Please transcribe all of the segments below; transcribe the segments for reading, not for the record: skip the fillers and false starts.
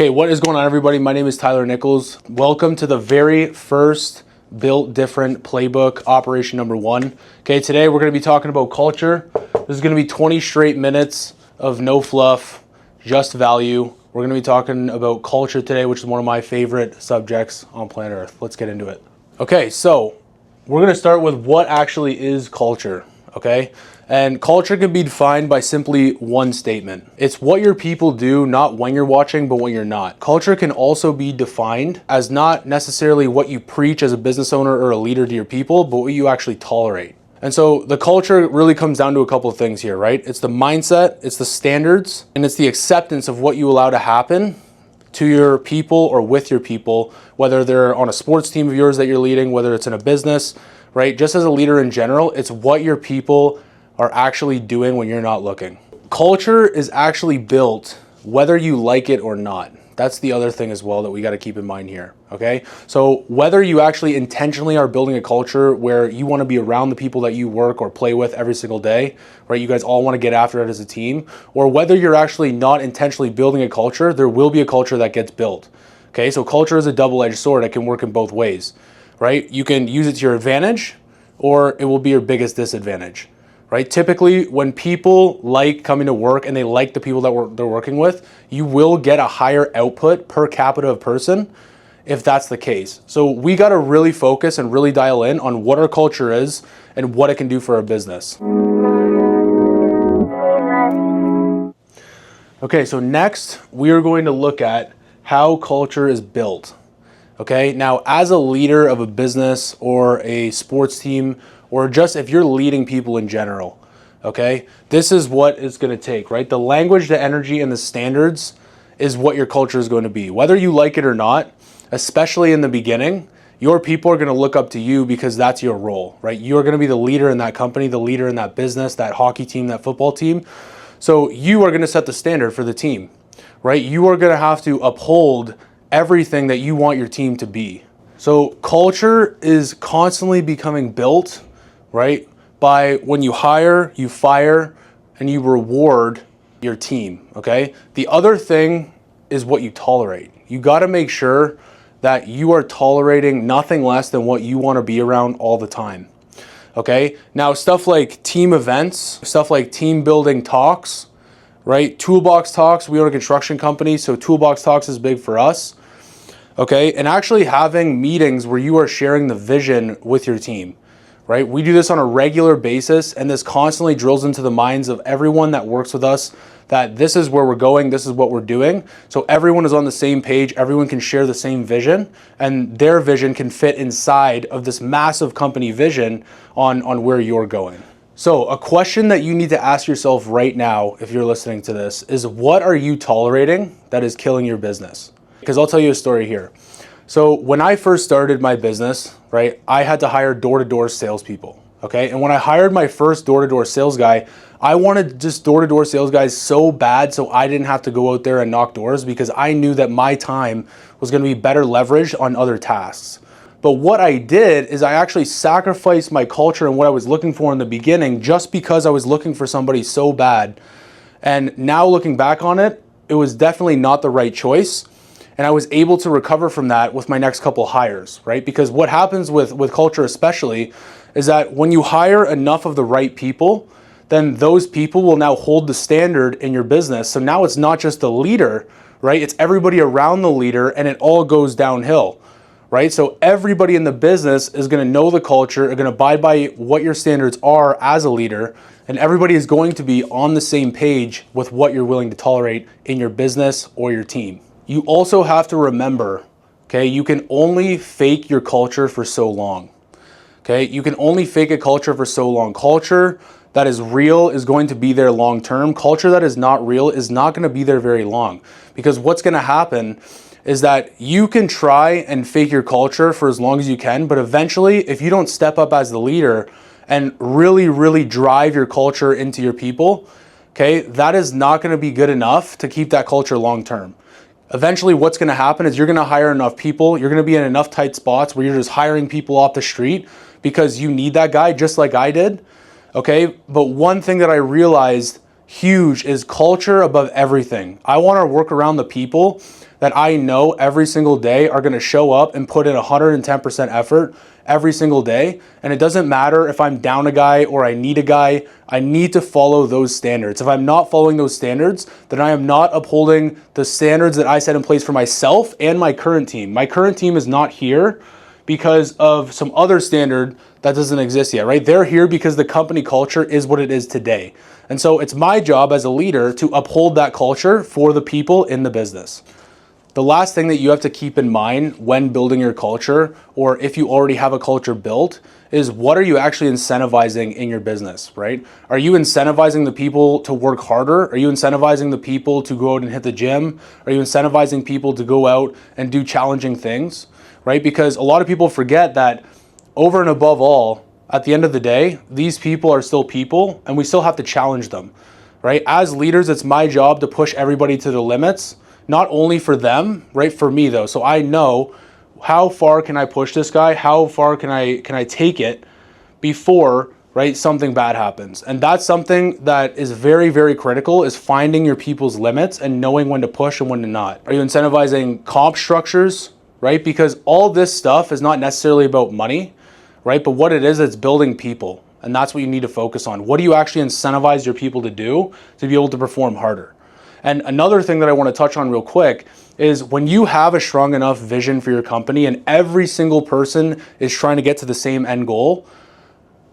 Okay, what is going on, everybody? My name is Tyler Nichols. Welcome to the very first Built Different Playbook, operation number 1. Okay, today we're going to be talking about culture. This is going to be 20 straight minutes of no fluff, just value. We're going to be talking about culture today, which is one of my favorite subjects on planet Earth. Let's get into it. Okay, so we're going to start with what actually is culture, okay? And culture can be defined by simply one statement. It's what your people do, not when you're watching, but when you're not. Culture can also be defined as not necessarily what you preach as a business owner or a leader to your people, but what you actually tolerate. And so the culture really comes down to a couple of things here, right? It's the mindset, it's the standards, and it's the acceptance of what you allow to happen to your people or with your people, whether they're on a sports team of yours that you're leading, whether it's in a business, right? Just as a leader in general, it's what your people are actually doing when you're not looking. Culture is actually built whether you like it or not. That's the other thing as well that we got to keep in mind here, okay? So whether you actually intentionally are building a culture where you want to be around the people that you work or play with every single day, right? You guys all want to get after it as a team, or whether you're actually not intentionally building a culture, there will be a culture that gets built, okay? So culture is a double-edged sword. It can work in both ways, right? You can use it to your advantage, or it will be your biggest disadvantage. Right? Typically, when people like coming to work and they like the people that they're working with, you will get a higher output per capita of person if that's the case. So we got to really focus and really dial in on what our culture is and what it can do for our business. Okay, so next we are going to look at how culture is built. Okay, now as a leader of a business or a sports team, or just if you're leading people in general, okay, this is what it's going to take, right? The language, the energy, and the standards is what your culture is going to be. Whether you like it or not, especially in the beginning, your people are going to look up to you because that's your role, right? You're going to be the leader in that company, the leader in that business, that hockey team, that football team. So you are going to set the standard for the team, right? You are going to have to uphold everything that you want your team to be. So culture is constantly becoming built, right? By when you hire, you fire, and you reward your team, okay? The other thing is what you tolerate. You got to make sure that you are tolerating nothing less than what you want to be around all the time, okay? Now, stuff like team events, stuff like team building talks, right? Toolbox talks, we own a construction company, so Toolbox talks is big for us, okay? And actually having meetings where you are sharing the vision with your team. Right? We do this on a regular basis, and this constantly drills into the minds of everyone that works with us that this is where we're going, this is what we're doing. So everyone is on the same page, everyone can share the same vision, and their vision can fit inside of this massive company vision on where you're going. So a question that you need to ask yourself right now, if you're listening to this, is what are you tolerating that is killing your business? Because I'll tell you a story here. So when I first started my business, right, I had to hire door-to-door salespeople, okay? And when I hired my first door-to-door sales guy, I wanted just door-to-door sales guys so bad so I didn't have to go out there and knock doors because I knew that my time was going to be better leveraged on other tasks. But what I did is I actually sacrificed my culture and what I was looking for in the beginning just because I was looking for somebody so bad. And now looking back on it, it was definitely not the right choice. And I was able to recover from that with my next couple hires, right? Because what happens with culture especially is that when you hire enough of the right people, then those people will now hold the standard in your business. So now it's not just the leader, right? It's everybody around the leader, and it all goes downhill, right? So everybody in the business is going to know the culture, are going to abide by what your standards are as a leader, and everybody is going to be on the same page with what you're willing to tolerate in your business or your team. You also have to remember, okay, you can only fake your culture for so long, okay? You can only fake a culture for so long. Culture that is real is going to be there long term. Culture that is not real is not going to be there very long, because what's going to happen is that you can try and fake your culture for as long as you can, but eventually if you don't step up as the leader and really, really drive your culture into your people, okay, that is not going to be good enough to keep that culture long term. Eventually what's going to happen is you're going to hire enough people, you're going to be in enough tight spots where you're just hiring people off the street because you need that guy just like I did, okay? But one thing that I realized huge is culture above everything. I want to work around the people that I know every single day are going to show up and put in 110% effort every single day. And it doesn't matter if I'm down a guy or I need a guy, I need to follow those standards. If I'm not following those standards, then I am not upholding the standards that I set in place for myself and my current team. My current team is not here because of some other standard that doesn't exist yet, right? They're here because the company culture is what it is today. And so it's my job as a leader to uphold that culture for the people in the business. The last thing that you have to keep in mind when building your culture, or if you already have a culture built, is what are you actually incentivizing in your business, right? Are you incentivizing the people to work harder? Are you incentivizing the people to go out and hit the gym? Are you incentivizing people to go out and do challenging things, right? Because a lot of people forget that over and above all, at the end of the day, these people are still people and we still have to challenge them, right? As leaders, it's my job to push everybody to the limits. Not only for them, right? For me though. So I know how far can I push this guy? How far can I take it before, right, something bad happens? And that's something that is very, very critical, is finding your people's limits and knowing when to push and when to not. Are you incentivizing comp structures, right? Because all this stuff is not necessarily about money, right? But what it is, it's building people. And that's what you need to focus on. What do you actually incentivize your people to do to be able to perform harder? And another thing that I want to touch on real quick is when you have a strong enough vision for your company and every single person is trying to get to the same end goal,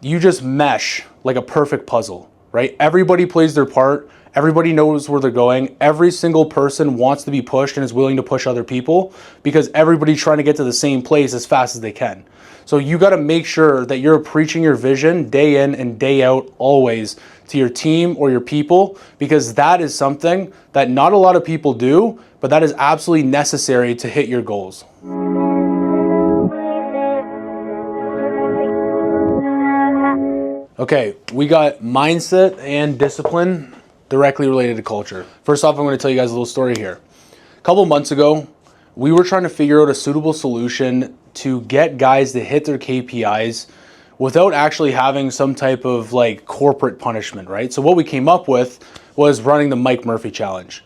you just mesh like a perfect puzzle, right? Everybody plays their part. Everybody knows where they're going. Every single person wants to be pushed and is willing to push other people because everybody's trying to get to the same place as fast as they can. So you got to make sure that you're preaching your vision day in and day out always to your team or your people, because that is something that not a lot of people do, but that is absolutely necessary to hit your goals. Okay, we got mindset and discipline directly related to culture. First off, I'm going to tell you guys a little story here. A couple months ago, we were trying to figure out a suitable solution to get guys to hit their KPIs without actually having some type of like corporate punishment, right? So what we came up with was running the Mike Murphy challenge.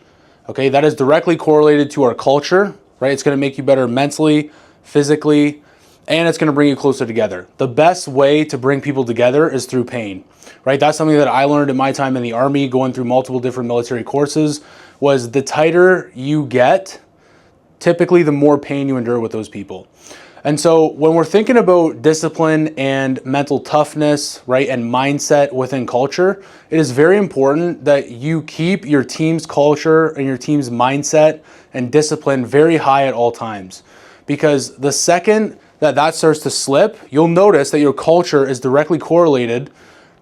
Okay, that is directly correlated to our culture, right? It's going to make you better mentally, physically, and it's going to bring you closer together. The best way to bring people together is through pain, right? That's something that I learned in my time in the Army, going through multiple different military courses, was the tighter you get, typically the more pain you endure with those people. And so when we're thinking about discipline and mental toughness, right, and mindset within culture, it is very important that you keep your team's culture and your team's mindset and discipline very high at all times. Because the second that starts to slip, you'll notice that your culture is directly correlated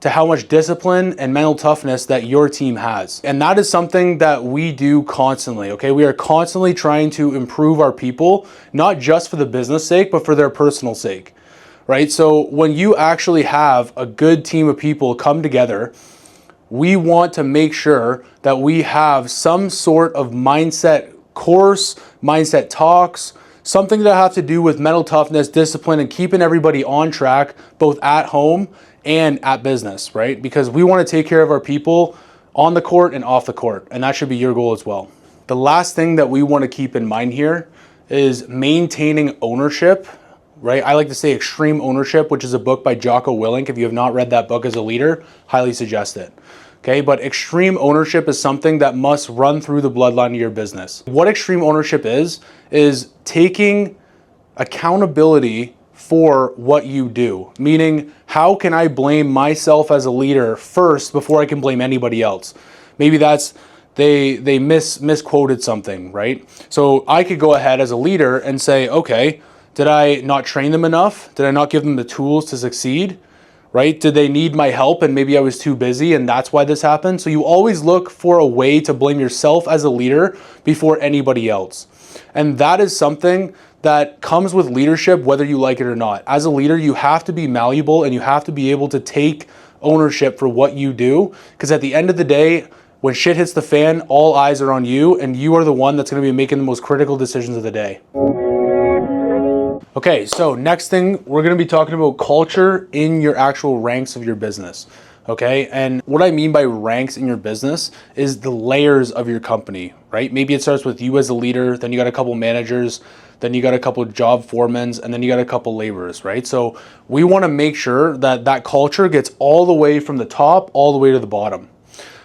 to how much discipline and mental toughness that your team has. And that is something that we do constantly, okay? We are constantly trying to improve our people, not just for the business sake, but for their personal sake, right? So when you actually have a good team of people come together, we want to make sure that we have some sort of mindset course, mindset talks, something that have to do with mental toughness, discipline, and keeping everybody on track, both at home and at business, right? Because we want to take care of our people on the court and off the court, and that should be your goal as well. The last thing that we want to keep in mind here is maintaining ownership, right? I like to say Extreme Ownership, which is a book by Jocko Willink. If you have not read that book as a leader, highly suggest it. Okay, but extreme ownership is something that must run through the bloodline of your business. What extreme ownership is taking accountability for what you do. Meaning, how can I blame myself as a leader first before I can blame anybody else? Maybe that's they misquoted something, right? So I could go ahead as a leader and say, okay, did I not train them enough? Did I not give them the tools to succeed? Right? Did they need my help and maybe I was too busy and that's why this happened? So you always look for a way to blame yourself as a leader before anybody else. And that is something that comes with leadership, whether you like it or not. As a leader, you have to be malleable and you have to be able to take ownership for what you do. Because at the end of the day, when shit hits the fan, all eyes are on you and you are the one that's going to be making the most critical decisions of the day. Okay, so next thing, we're going to be talking about culture in your actual ranks of your business. Okay, and what I mean by ranks in your business is the layers of your company, right? Maybe it starts with you as a leader, then you got a couple managers, then you got a couple job foremans, and then you got a couple laborers, right? So we want to make sure that that culture gets all the way from the top all the way to the bottom.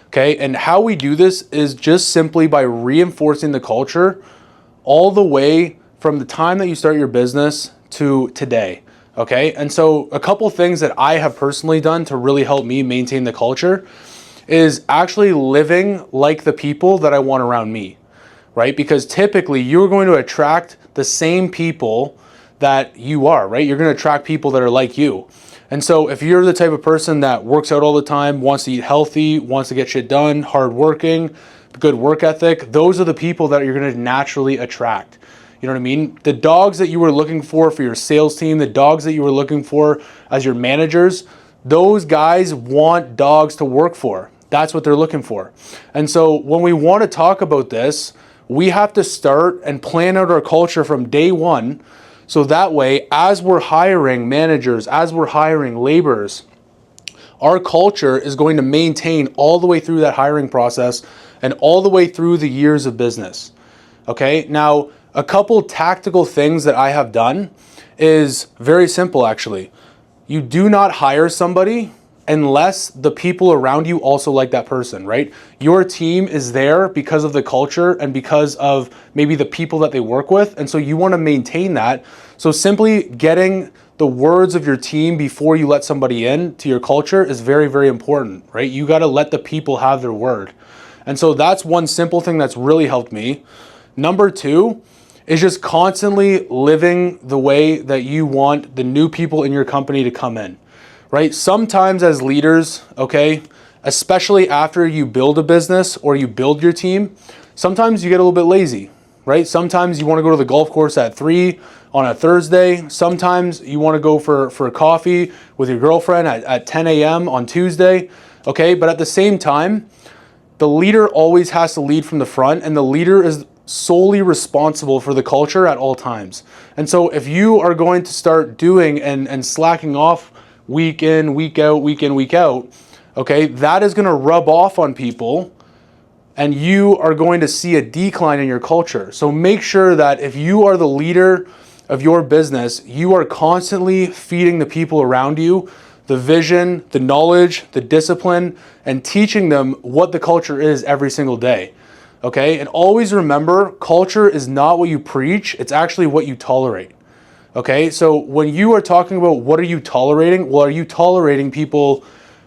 Okay, and how we do this is just simply by reinforcing the culture all the way from the time that you start your business to today. Okay, and so a couple things that I have personally done to really help me maintain the culture is actually living like the people that I want around me, right? Because typically you're going to attract the same people that you are, right? You're going to attract people that are like you. And so if you're the type of person that works out all the time, wants to eat healthy, wants to get shit done, hardworking, good work ethic, those are the people that you're going to naturally attract. You know what I mean? The dogs that you were looking for your sales team, the dogs that you were looking for as your managers, those guys want dogs to work for. That's what they're looking for. And so when we want to talk about this, we have to start and plan out our culture from day one. So that way, as we're hiring managers, as we're hiring laborers, our culture is going to maintain all the way through that hiring process and all the way through the years of business. Okay, now, a couple tactical things that I have done is very simple actually. You do not hire somebody unless the people around you also like that person, right? Your team is there because of the culture and because of maybe the people that they work with. And so you want to maintain that. So simply getting the words of your team before you let somebody in to your culture is very, very important, right? You got to let the people have their word. And so that's one simple thing that's really helped me. Number two is just constantly living the way that you want the new people in your company to come in, right? Sometimes as leaders, okay, especially after you build a business or you build your team, sometimes you get a little bit lazy, right? Sometimes you want to go to the golf course at 3 on a Thursday. Sometimes you want to go for a coffee with your girlfriend at 10 a.m. on Tuesday, okay? But at the same time, the leader always has to lead from the front, and the leader is solely responsible for the culture at all times. And so if you are going to start doing and slacking off week in, week out, week in, week out, okay, that is going to rub off on people and you are going to see a decline in your culture. So make sure that if you are the leader of your business, you are constantly feeding the people around you the vision, the knowledge, the discipline, and teaching them what the culture is every single day. Okay, and always remember, culture is not what you preach, it's actually what you tolerate. Okay, so when you are talking about what are you tolerating, well, are you tolerating people,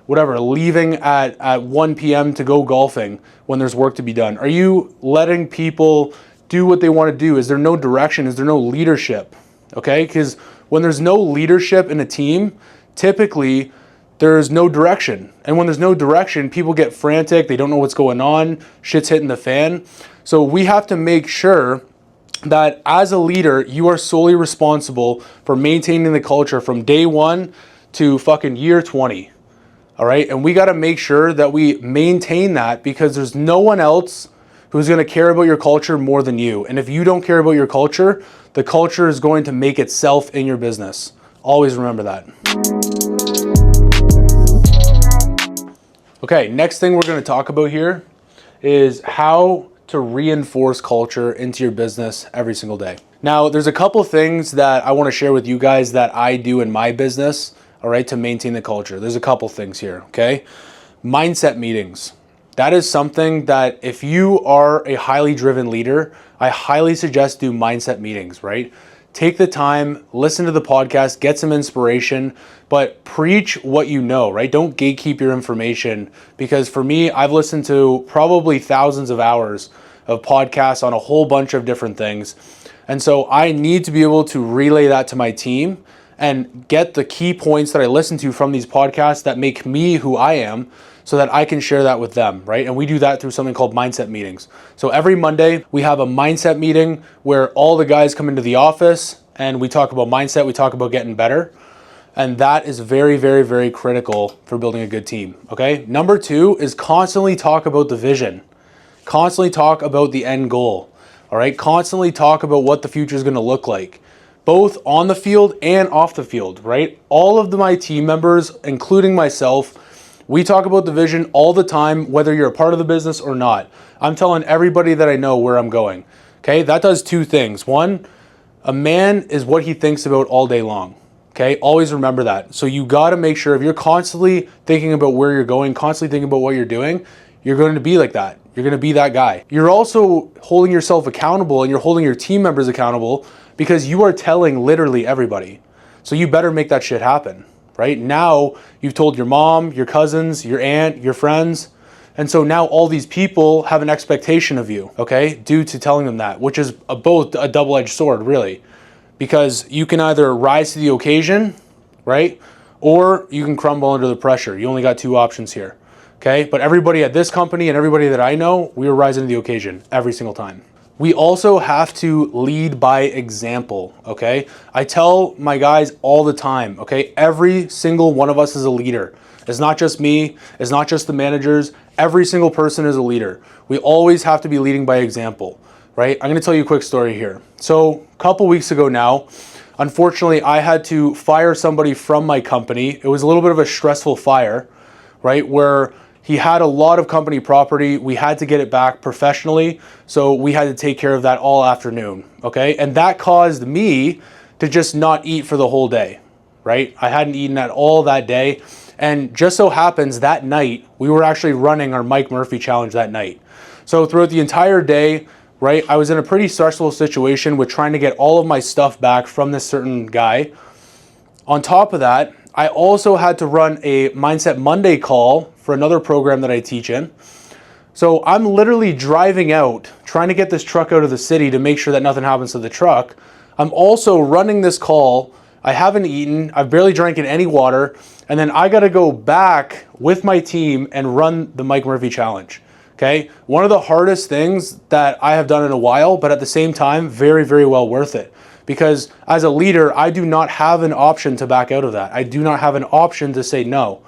whatever, leaving at 1 p.m. to go golfing when there's work to be done? Are you letting people do what they want to do? Is there no direction? Is there no leadership? Okay, because when there's no leadership in a team, typically there's no direction. And when there's no direction, people get frantic, they don't know what's going on, shit's hitting the fan. So we have to make sure that as a leader, you are solely responsible for maintaining the culture from day one to fucking year 20. All right, and we got to make sure that we maintain that because there's no one else who's going to care about your culture more than you. And if you don't care about your culture, the culture is going to make itself in your business. Always remember that. Okay, next thing we're going to talk about here is how to reinforce culture into your business every single day. Now, there's a couple things that I want to share with you guys that I do in my business, all right, to maintain the culture. There's a couple things here, okay? Mindset meetings. That is something that if you are a highly driven leader, I highly suggest do mindset meetings, right? Take the time, listen to the podcast, get some inspiration, but preach what you know, right? Don't gatekeep your information because for me, I've listened to probably thousands of hours of podcasts on a whole bunch of different things. And so I need to be able to relay that to my team and get the key points that I listen to from these podcasts that make me who I am so that I can share that with them, right? And we do that through something called mindset meetings. So every Monday, we have a mindset meeting where all the guys come into the office and we talk about mindset, we talk about getting better. And that is very, very, very critical for building a good team, okay? Number two is constantly talk about the vision. Constantly talk about the end goal, all right? Constantly talk about what the future is gonna look like, both on the field and off the field, right? All of my team members, including myself, We talk about the vision all the time, whether you're a part of the business or not. I'm telling everybody that I know where I'm going. Okay, that does two things. One, a man is what he thinks about all day long. Okay, always remember that. So you got to make sure if you're constantly thinking about where you're going, constantly thinking about what you're doing, you're going to be like that. You're going to be that guy. You're also holding yourself accountable and you're holding your team members accountable because you are telling literally everybody. So you better make that shit happen, right? Now you've told your mom, your cousins, your aunt, your friends. And so now all these people have an expectation of you, okay, due to telling them that, which is both a double-edged sword, really. Because you can either rise to the occasion, right? Or you can crumble under the pressure. You only got two options here, okay? But everybody at this company and everybody that I know, we are rising to the occasion every single time. We also have to lead by example, okay? I tell my guys all the time, okay? Every single one of us is a leader. It's not just me. It's not just the managers. Every single person is a leader. We always have to be leading by example. Right? I'm going to tell you a quick story here. So a couple weeks ago now, unfortunately, I had to fire somebody from my company. It was a little bit of a stressful fire, right? Where he had a lot of company property. We had to get it back professionally. So we had to take care of that all afternoon. Okay. And that caused me to just not eat for the whole day, right? I hadn't eaten at all that day. And just so happens that night, we were actually running our Mike Murphy challenge that night. So throughout the entire day, right, I was in a pretty stressful situation with trying to get all of my stuff back from this certain guy. On top of that, I also had to run a Mindset Monday call for another program that I teach in. So I'm literally driving out, trying to get this truck out of the city to make sure that nothing happens to the truck. I'm also running this call. I haven't eaten. I've barely drank any water. And then I got to go back with my team and run the Mike Murphy challenge. Okay, one of the hardest things that I have done in a while, but at the same time, very, very well worth it. Because as a leader, I do not have an option to back out of that. I do not have an option to say no,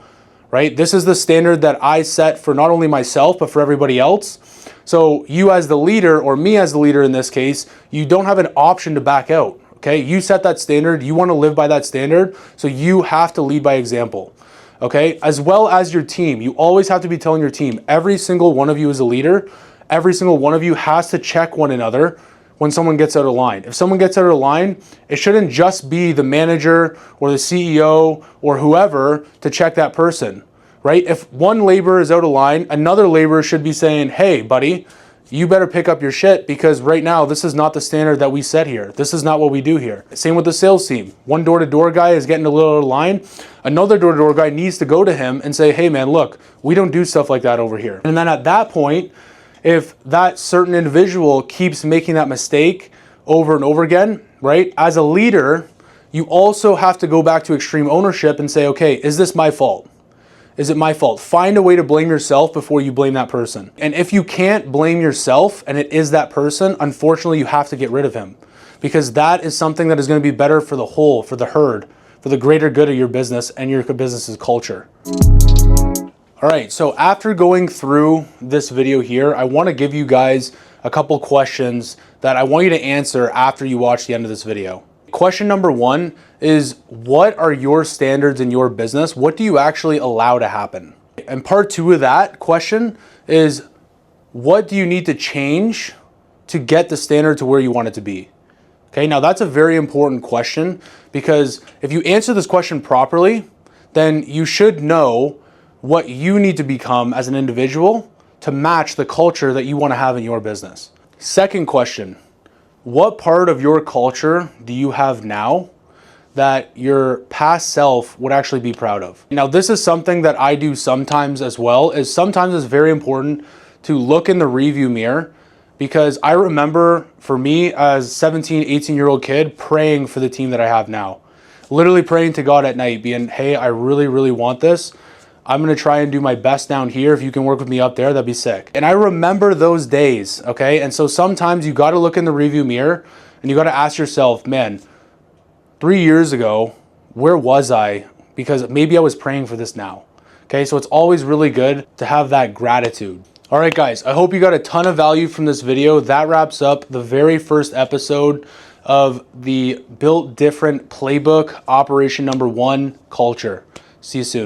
right? This is the standard that I set for not only myself, but for everybody else. So you as the leader, or me as the leader in this case, you don't have an option to back out, okay? You set that standard, you want to live by that standard, so you have to lead by example. Okay, as well as your team. You always have to be telling your team, every single one of you is a leader. Every single one of you has to check one another when someone gets out of line. If someone gets out of line, it shouldn't just be the manager or the CEO or whoever to check that person, right? If one laborer is out of line, another laborer should be saying, hey, buddy, you better pick up your shit because right now this is not the standard that we set here. This is not what we do here. Same with the sales team. One door-to-door guy is getting a little out of line. Another door-to-door guy needs to go to him and say, hey man, look, we don't do stuff like that over here. And then at that point, if that certain individual keeps making that mistake over and over again, right? As a leader, you also have to go back to extreme ownership and say, okay, is this my fault? Is it my fault? Find a way to blame yourself before you blame that person. And if you can't blame yourself and it is that person, unfortunately, you have to get rid of him because that is something that is going to be better for the whole, for the herd, for the greater good of your business and your business's culture. All right, so after going through this video here, I want to give you guys a couple questions that I want you to answer after you watch the end of this video. Question number one is, what are your standards in your business? What do you actually allow to happen? And part two of that question is, what do you need to change to get the standard to where you want it to be? Okay, now that's a very important question because if you answer this question properly, then you should know what you need to become as an individual to match the culture that you want to have in your business. Second question. What part of your culture do you have now that your past self would actually be proud of? Now, this is something that I do sometimes as well, is sometimes it's very important to look in the review mirror because I remember for me as a 17, 18-year-old kid praying for the team that I have now. Literally praying to God at night being, hey, I really, really want this. I'm going to try and do my best down here. If you can work with me up there, that'd be sick. And I remember those days, okay? And so sometimes you got to look in the review mirror and you got to ask yourself, man, 3 years ago, where was I? Because maybe I was praying for this now. Okay, so it's always really good to have that gratitude. All right, guys, I hope you got a ton of value from this video. That wraps up the very first episode of the Built Different Playbook, Operation Number 1, Culture. See you soon.